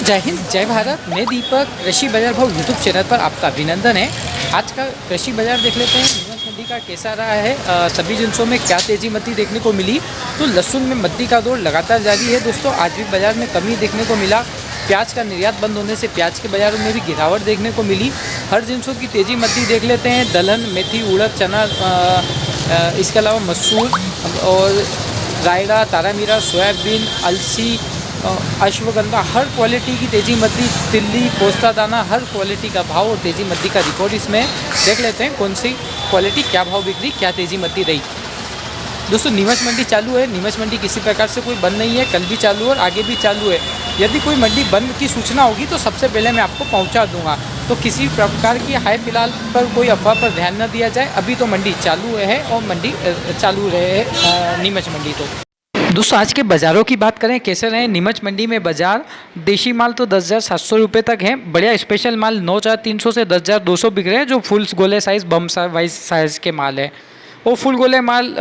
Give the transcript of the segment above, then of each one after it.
जय हिंद जय भारत। मैं दीपक, कृषि बाजार भाव यूट्यूब चैनल पर आपका अभिनंदन है। आज का कृषि बाजार देख लेते हैं नीमच मंडी का कैसा रहा है। सभी जिनसों में क्या तेजी मत्ती देखने को मिली। तो लहसुन में मत्ती का दौर लगातार जारी है दोस्तों। आज भी बाजार में कमी देखने को मिला। प्याज का निर्यात बंद होने से प्याज के बाजारों में भी गिरावट देखने को मिली। हर जिनसों की तेजी मत्ती देख लेते हैं। दलहन, मेथी, उड़द, चना, इसके अलावा मसूर और रायड़ा, तारामीरा, सोयाबीन, अलसी, अश्वगंधा, हर क्वालिटी की तेजी मत्ती, तिल्ली, पोस्ता दाना, हर क्वालिटी का भाव और तेजी मत्ती का रिकॉर्ड इसमें देख लेते हैं। कौन सी क्वालिटी क्या भाव बिक्री, क्या तेजी मत्ती रही। दोस्तों नीमच मंडी चालू है। नीमच मंडी किसी प्रकार से कोई बंद नहीं है, कल भी चालू है और आगे भी चालू है। यदि कोई मंडी बंद की सूचना होगी तो सबसे पहले मैं आपको पहुंचा दूंगा। तो किसी प्रकार की हाई फिलहाल पर कोई अफवाह पर ध्यान न दिया जाए। अभी तो मंडी चालू है और मंडी चालू रहे नीमच मंडी। तो दोस्तों आज के बाज़ारों की बात करें कैसे रहे नीमच मंडी में बाज़ार। देशी माल तो 10,700 रुपये तक है। बढ़िया स्पेशल माल 9,300 से 10,200 बिक रहे हैं, जो फुल गोले साइज़ बम वाइज साइज़ के माल है। वो फुल गोले माल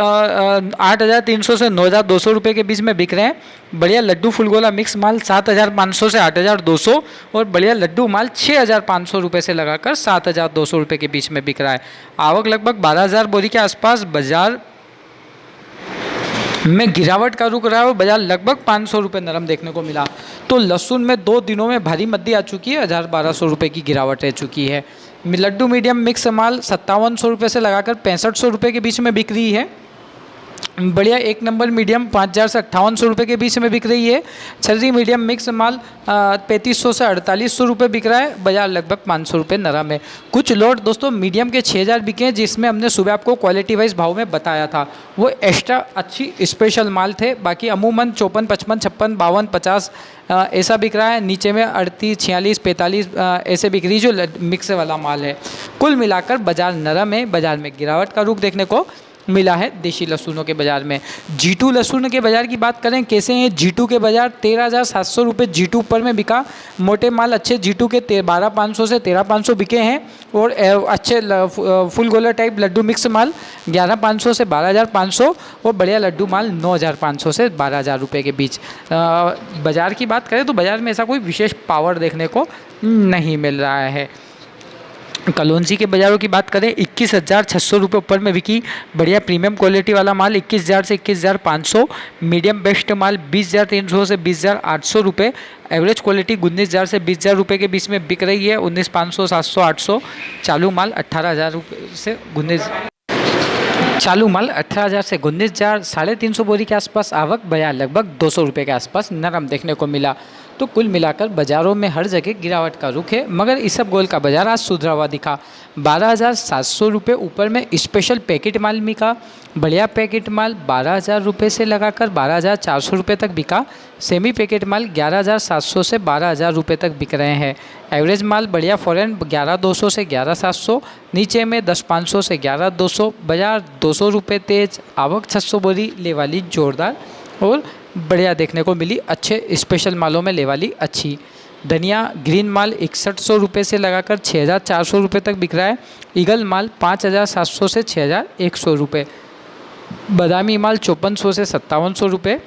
8,300 से 9,200 रुपये के बीच में बिक रहे हैं। बढ़िया लड्डू फुल गोला मिक्स माल 7,500 से 8,200 और बढ़िया लड्डू माल 6,500 रुपये से लगाकर 7,200 रुपये के बीच में बिक रहा है। आवक लगभग 12,000 बोरी के आसपास बाजार में गिरावट का रुख रहा है और बाजार लगभग 500 रुपये नरम देखने को मिला। तो लहसुन में 2 दिनों में भारी मद्दी आ चुकी है। 1,1200 रुपये की गिरावट रह चुकी है। लड्डू मीडियम मिक्स माल 5700 रुपये से लगाकर 6500 रुपये के बीच में बिक रही है। बढ़िया एक नंबर मीडियम 5,000 से 5800 रुपये के बीच में बिक रही है। छर्री मीडियम मिक्स माल 3,500 से 4,800 रुपये बिक रहा है। बाजार लगभग 500 रुपये नरम है। कुछ लोट दोस्तों मीडियम के 6,000 बिके हैं, जिसमें हमने सुबह आपको क्वालिटी वाइज भाव में बताया था। वो एक्स्ट्रा अच्छी स्पेशल माल थे। बाकी अमूमन 54, 55, 56, 52, 50 ऐसा बिक रहा है। नीचे में 38, 46, 45 ऐसे बिक रही जो मिक्स वाला माल है। कुल मिलाकर बाजार नरम है। बाजार में गिरावट का रुख देखने को मिला है देशी लहसुनों के बाज़ार में। G2 लहसुन के बाज़ार की बात करें कैसे हैं G2 के बाज़ार। 13,700 रुपये G2 ऊपर में बिका। मोटे माल अच्छे G2 के 12,500 से 13,500 बिके हैं और अच्छे फुल गोला टाइप लड्डू मिक्स माल 11,500 से 12,500 और बढ़िया लड्डू माल 9,500 से 12,000 रुपये के बीच। बाज़ार की बात करें तो बाज़ार में ऐसा कोई विशेष पावर देखने को नहीं मिल रहा है। कलौंजी के बाज़ारों की बात करें 21,600 रुपये ऊपर में बिकी। बढ़िया प्रीमियम क्वालिटी वाला माल 21,000 से 21,500। मीडियम बेस्ट माल 20,300 से 20,800 रुपये। एवरेज क्वालिटी 19,000 से 20,000 रुपये के बीच में बिक रही है। 19,500, 700, 800। चालू माल 18,000 रुपये से 19,000 350 बोरी के आसपास आवक। बाजार लगभग 200 रुपये के आसपास नरम देखने को मिला। तो कुल मिलाकर बाज़ारों में हर जगह गिरावट का रुख है, मगर इसबगोल का बाज़ार आज सुधरा हुआ दिखा। 12,700 रुपये ऊपर में स्पेशल पैकेट माल बिका। बढ़िया पैकेट माल 12,000 रुपये से लगाकर 12,400 रुपये तक बिका। सेमी पैकेट माल 11,700 से 12,000 रुपये तक बिक रहे हैं। एवरेज माल बढ़िया फॉरेन 11,200 से 11,700। नीचे में 10,500 से 11,200। बाजार 200 रुपये तेज। आवक 600 बोरी ले वाली जोरदार और बढ़िया देखने को मिली। अच्छे स्पेशल मालों में ले वाली अच्छी। धनिया ग्रीन माल 6100 रुपये से लगाकर 6,400 रुपये तक बिक रहा है। ईगल माल 5,700 से 6,100 रुपये। बादामी माल 5,400 से 5,700 रुपये।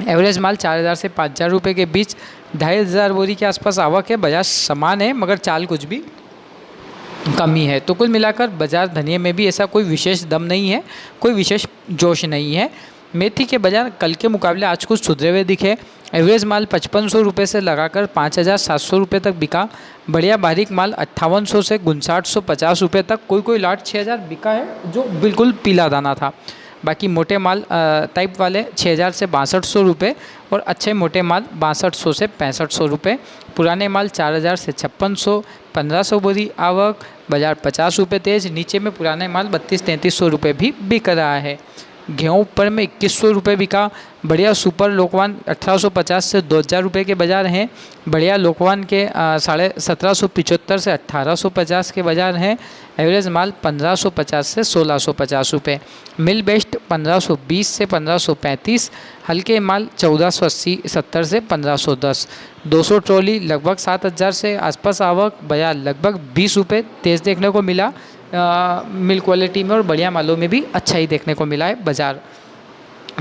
एवरेज माल 4,000 से 5,000 रुपये के बीच। 2,500 बोरी के आसपास आवक है। बाजार समान है मगर चाल कुछ भी कमी है। तो कुल मिलाकर बाजार धनिया में भी ऐसा कोई विशेष दम नहीं है, कोई विशेष जोश नहीं है। मेथी के बाज़ार कल के मुकाबले आज कुछ सुधरे हुए दिखे। एवरेज माल 5,500 रुपये से लगाकर 5,700 रुपये तक बिका। बढ़िया बारीक माल 5,800 से 5,950 रुपये तक। कोई लाट 6,000 बिका है जो बिल्कुल पीला दाना था। बाकी मोटे माल टाइप वाले 6,000 से 6,200 रुपये और अच्छे मोटे माल 6,200 से 6,500 रुपये। पुराने माल 4,000 से 5,600। 1,500 बोरी आवक। बाजार 50 रुपये तेज। नीचे में पुराने माल 3,200-3,300 रुपये भी बिक रहा है। गेहूँ ऊपर में 2,100 रुपये बिका। बढ़िया सुपर लोकवान 1,850 से 2,000 रुपये के बाज़ार हैं। बढ़िया लोकवान के 1,775 से 1,850 के बाज़ार हैं। एवरेज माल 1,550 से 1,650 रुपये। मिल बेस्ट 1,520 से 1,535। हल्के माल 1,480-70 से 1,510। 200 ट्रॉली लगभग 7,000 से आसपास आवक। बाजार लगभग 20 रुपये तेज़ देखने को मिला। मिल क्वालिटी में और बढ़िया मालों में भी अच्छा ही देखने को मिला है बाज़ार।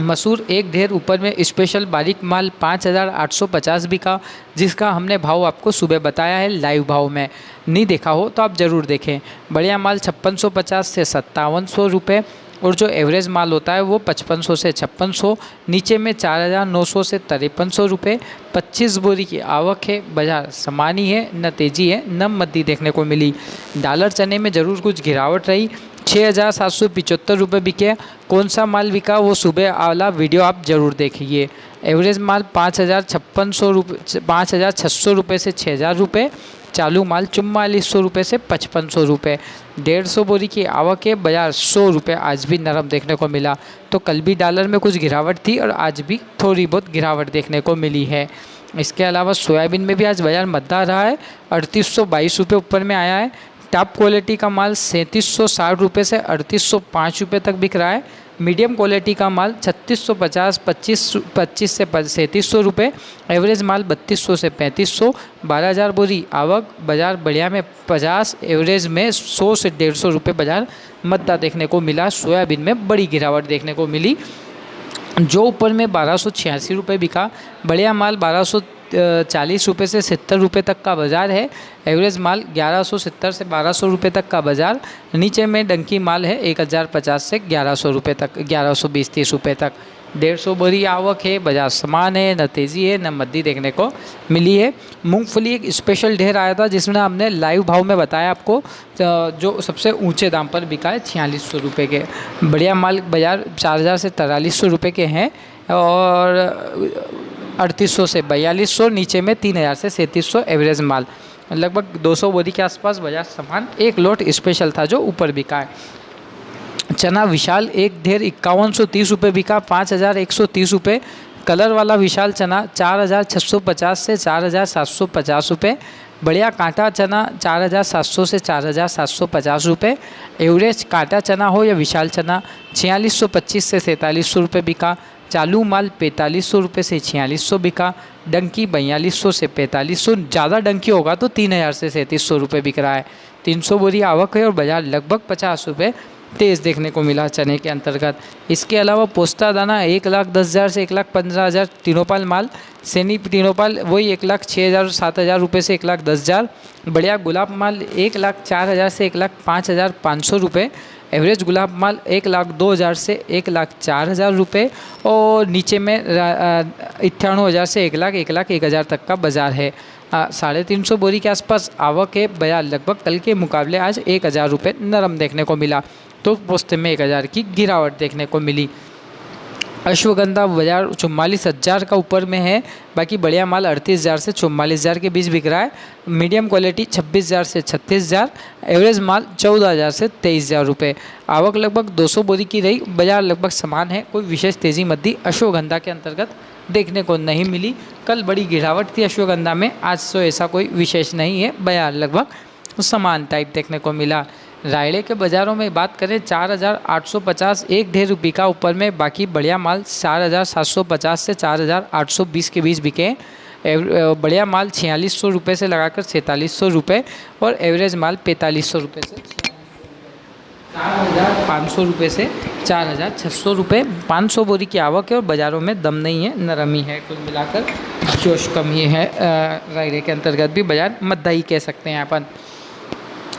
मसूर एक ढेर ऊपर में स्पेशल बारीक माल 5,850 बिका, जिसका हमने भाव आपको सुबह बताया है लाइव भाव में। नहीं देखा हो तो आप ज़रूर देखें। बढ़िया माल 5650 से 5700 रुपये, और जो एवरेज माल होता है वो 5500 से 5600, नीचे में 4900 से 5300 रुपये। 25 बोरी की आवक है, बाजार समान ही है, न तेज़ी है न मंदी देखने को मिली। डॉलर चने में ज़रूर कुछ गिरावट रही, 6,775 रुपये बिके। कौन सा माल बिका वो सुबह वाला वीडियो आप ज़रूर देखिए। एवरेज माल 5,600 रुपये से 6,000 रुपये, चालू माल 4400 रुपये से 5500 रुपये। 150 बोरी की आवक है, बाजार 100 रुपये आज भी नरम देखने को मिला। तो कल भी डॉलर में कुछ गिरावट थी और आज भी थोड़ी बहुत गिरावट देखने को मिली है। इसके अलावा सोयाबीन में भी आज बाजार मद्दा रहा है, 3822 रुपये ऊपर में आया है। टॉप क्वालिटी का माल 3760 रुपये से 3805 रुपये तक बिक रहा है। मीडियम क्वालिटी का माल 3650 25 से 3700 रुपये। एवरेज माल 3200 से 3500। 12,000 बोरी आवक, बाजार बढ़िया में 50, एवरेज में 100 से 150 रुपये बाजार मद्दा देखने को मिला। सोयाबीन में बड़ी गिरावट देखने को मिली, जो ऊपर में 1286 रुपये बिका। बढ़िया माल 1240 रुपये से 70 रुपये तक का बाज़ार है। एवरेज माल 1170 से 1200 रुपये तक का बाज़ार। नीचे में डंकी माल है 1050 से 1100 रुपये तक, 1120-30 रुपये तक। 150 बोरी आवक है, बाजार समान है, न तेज़ी है न मंदी देखने को मिली है। मूंगफली एक स्पेशल ढेर आया था, जिसमें हमने लाइव भाव में बताया आपको, जो सबसे ऊंचे दाम पर बिका है 4600 रुपये के। बढ़िया माल बाजार 4000 से 4300 रुपये के हैं, और 3800 से 4200, नीचे में 3000 से 3700 एवरेज माल। लगभग 200 बोरी के आसपास बाजार समान। एक लोट स्पेशल था जो ऊपर बिका है। चना विशाल एक ढेर 5130 रुपये बिका, 5130 रुपये। कलर वाला विशाल चना 4650 से 4750 रुपये। बढ़िया कांटा चना 4700 से 4750 रुपये। एवरेज कांटा चना हो या विशाल चना 4625 से 4300 रुपये बिका। चालू माल 4500 रुपये से 4600 बिका। डंकी 4200 से 4500, ज़्यादा डंकी होगा तो 3000 से 3700 रुपये बिक रहा है। 300 बोरी आवक है, और बाजार लगभग 50 रुपये तेज़ देखने को मिला चने के अंतर्गत। इसके अलावा पोस्ता दाना 1,10,000 से 1,15,000। तीनोपाल माल सैनी तीनोपाल वही 1,06,000 7,000 रुपये से 1,10,000। बढ़िया गुलाब माल 1,04,000 से 1,05,500 रुपये। एवरेज गुलाब माल 1,02,000 से 1,04,000 रुपये, और नीचे में 98,000 से 1,01,000 तक का बाज़ार है। 350 बोरी के आसपास आवक है, बाजार लगभग कल के मुकाबले आज 1,000 रुपये नरम देखने को मिला। तो पोस्ते में 1,000 की गिरावट देखने को मिली। अश्वगंधा बाजार 44,000 का ऊपर में है, बाकी बढ़िया माल 38,000 से 44,000 के बीच बिक रहा है। मीडियम क्वालिटी 26,000 से 36,000। एवरेज माल 14,000 से 23,000 रुपये। आवक लगभग 200 बोरी की रही, बाजार लगभग समान है, कोई विशेष तेज़ी मद्दी अश्वगंधा के अंतर्गत देखने को नहीं मिली। कल बड़ी गिरावट थी अश्वगंधा में, आज तो ऐसा कोई विशेष नहीं है, बाजार लगभग समान टाइप देखने को मिला। रायड़े के बाज़ारों में बात करें 4,850 एक ढेर बिका ऊपर में, बाकी बढ़िया माल 4,750 से 4,820 के बीच बिके। बढ़िया माल 4600 रुपये से लगाकर 4700 रुपये, और एवरेज माल 4500 रुपये से 4,500 रुपये से 4,600 रुपये। 500 बोरी की आवक है, और बाज़ारों में दम नहीं है, नरमी है। कुल मिलाकर जोश कम ही है। रायड़े के अंतर्गत भी बाज़ार मद्दा ही कह सकते हैं अपन।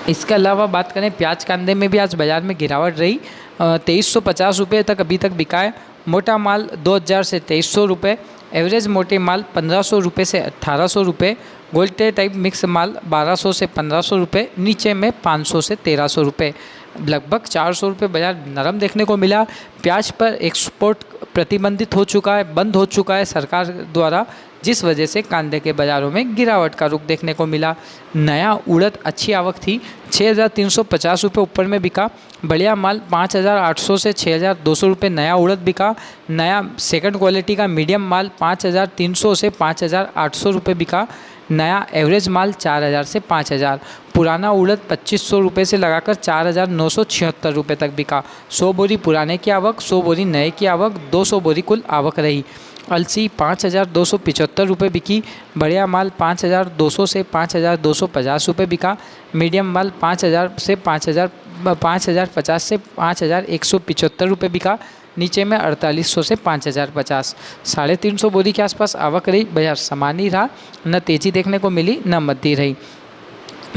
इसके अलावा बात करें प्याज कांदे में भी आज बाज़ार में गिरावट रही। 2350 रुपये तक अभी तक बिका है। मोटा माल 2,000 से 2300 रुपये। एवरेज मोटे माल 1500 रुपये से 1800 रुपये। गोल्टे टाइप मिक्स माल 1200 से 1500 रुपये। नीचे में 500 से 1300 रुपये। लगभग 400 रुपये बाजार नरम देखने को मिला। प्याज पर एक्सपोर्ट प्रतिबंधित हो चुका है, बंद हो चुका है सरकार द्वारा, जिस वजह से कांदे के बाज़ारों में गिरावट का रुख देखने को मिला। नया उड़द अच्छी आवक थी, 6,350 रुपये ऊपर में बिका। बढ़िया माल 5,800 से 6,200 रुपये नया उड़द बिका। नया सेकंड क्वालिटी का मीडियम माल 5,300 से 5,800 रुपये बिका। नया एवरेज माल 4,000 से 5,000। पुराना उड़द 2,500 रुपये से लगाकर 4,976 रुपये तक बिका। 100 बोरी पुराने की आवक, 100 बोरी नए की आवक, 200 बोरी कुल आवक रही। अलसी 5,275 रुपये बिकी। बढ़िया माल 5,200 से 5,250 रुपये बिका। मीडियम माल 5,000 से 5,050 से 5,175 रुपये बिका। नीचे में 4800 से 5050। 350 बोरी के आसपास आवक रही, बाजार समान ही रहा, न तेज़ी देखने को मिली न मंदी रही।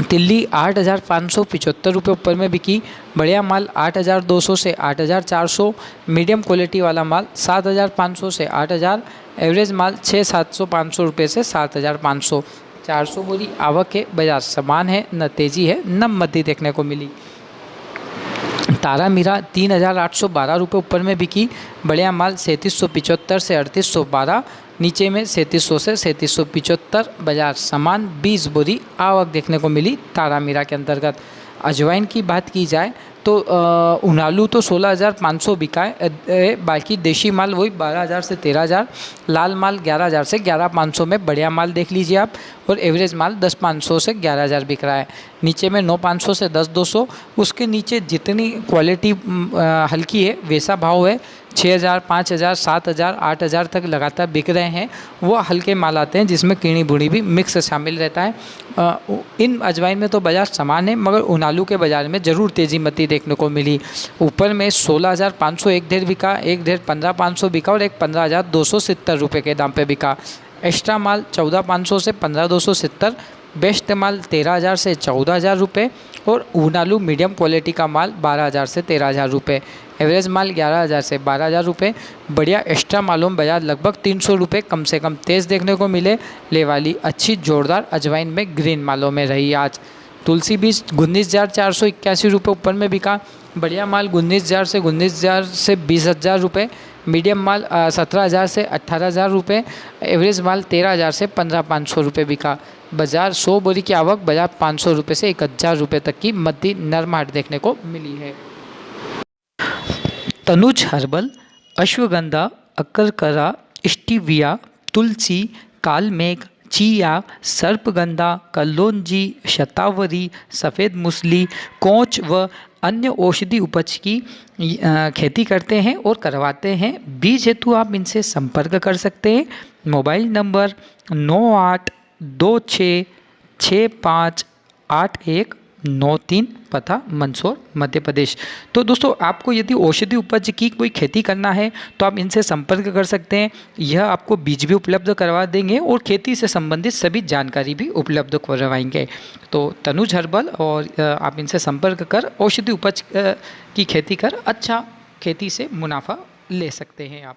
तिल्ली 8,575 रुपये ऊपर में बिकी। बढ़िया माल 8,200 से 8,400, मीडियम क्वालिटी वाला माल 7,500 से 8,000, एवरेज माल 6,700-500 रुपये से 7,500। 400 बोरी आवक है, बाजार समान है, न तेज़ी है न मंदी देखने को मिली। तारा मीरा 3,812 रुपये ऊपर में बिकी। बढ़िया माल 3,775 से 3,812, नीचे में 3,700 से 3,775, बाजार समान। 20 बोरी आवक देखने को मिली तारा मीरा के अंतर्गत। अजवाइन की बात की जाए तो उनालू तो 16,500 बिका है, बाकी देशी माल वही 12,000 से 13,000, लाल माल 11,000 से 11,500 में बढ़िया माल देख लीजिए आप, और एवरेज माल 10,500 से 11,000 बिक रहा है। नीचे में 9,500 से 10,200, उसके नीचे जितनी क्वालिटी हल्की है वैसा भाव है। 6,000, 5,000, 7,000, 8,000 तक लगातार बिक रहे हैं। वो हल्के माल आते हैं जिसमें कीड़ी बूढ़ी भी मिक्स शामिल रहता है। इन अजवाइन में तो बाज़ार समान है, मगर उनालू के बाज़ार में ज़रूर तेज़ी मती देखने को मिली। ऊपर में 16,500 एक ढेर बिका, एक ढेर 15,500 बिका, और एक 15,270 रुपये के दाम पे बिका। एक्स्ट्रा माल 14,500 से 15,270, बेस्ट माल 13,000 से 14,000 रुपये, और उनालू मीडियम क्वालिटी का माल 12,000 से 13,000 रुपये, एवरेज माल 11,000 से 12,000 रुपये। बढ़िया एक्स्ट्रा मालों में बाजार लगभग 300 रुपये कम से कम तेज़ देखने को मिले। ले वाली अच्छी जोरदार अजवाइन में ग्रीन मालों में रही आज। तुलसी बीज 19,481 रुपये ऊपर में बिका। बढ़िया माल 19,000 से 20,000 रुपये, मीडियम माल 17,000 से 18,000 रुपये, एवरेज माल 13,000 से 15,500 रुपये बिका। बाजार 100 बोरी की आवक बाजार 500 रुपये से 1,000 रुपये तक की मध्य नरमाहट देखने को मिली है। तनुज हर्बल, अश्वगंधा, अकरकरा, स्टीविया, तुलसी, कालमेघ, चिया, सर्पगंधा, कल्लोंजी, शतावरी, सफ़ेद मूसली, कोंच व अन्य औषधि उपज की खेती करते हैं और करवाते हैं। बीज हेतु आप इनसे संपर्क कर सकते हैं। मोबाइल नंबर 982656589193, पता मंदसौर मध्य प्रदेश। तो दोस्तों, आपको यदि औषधि उपज की कोई खेती करना है तो आप इनसे संपर्क कर सकते हैं। यह आपको बीज भी उपलब्ध करवा देंगे और खेती से संबंधित सभी जानकारी भी उपलब्ध करवाएंगे। तो तनुज हर्बल, और आप इनसे संपर्क कर औषधि उपज की खेती कर अच्छा खेती से मुनाफा ले सकते हैं आप।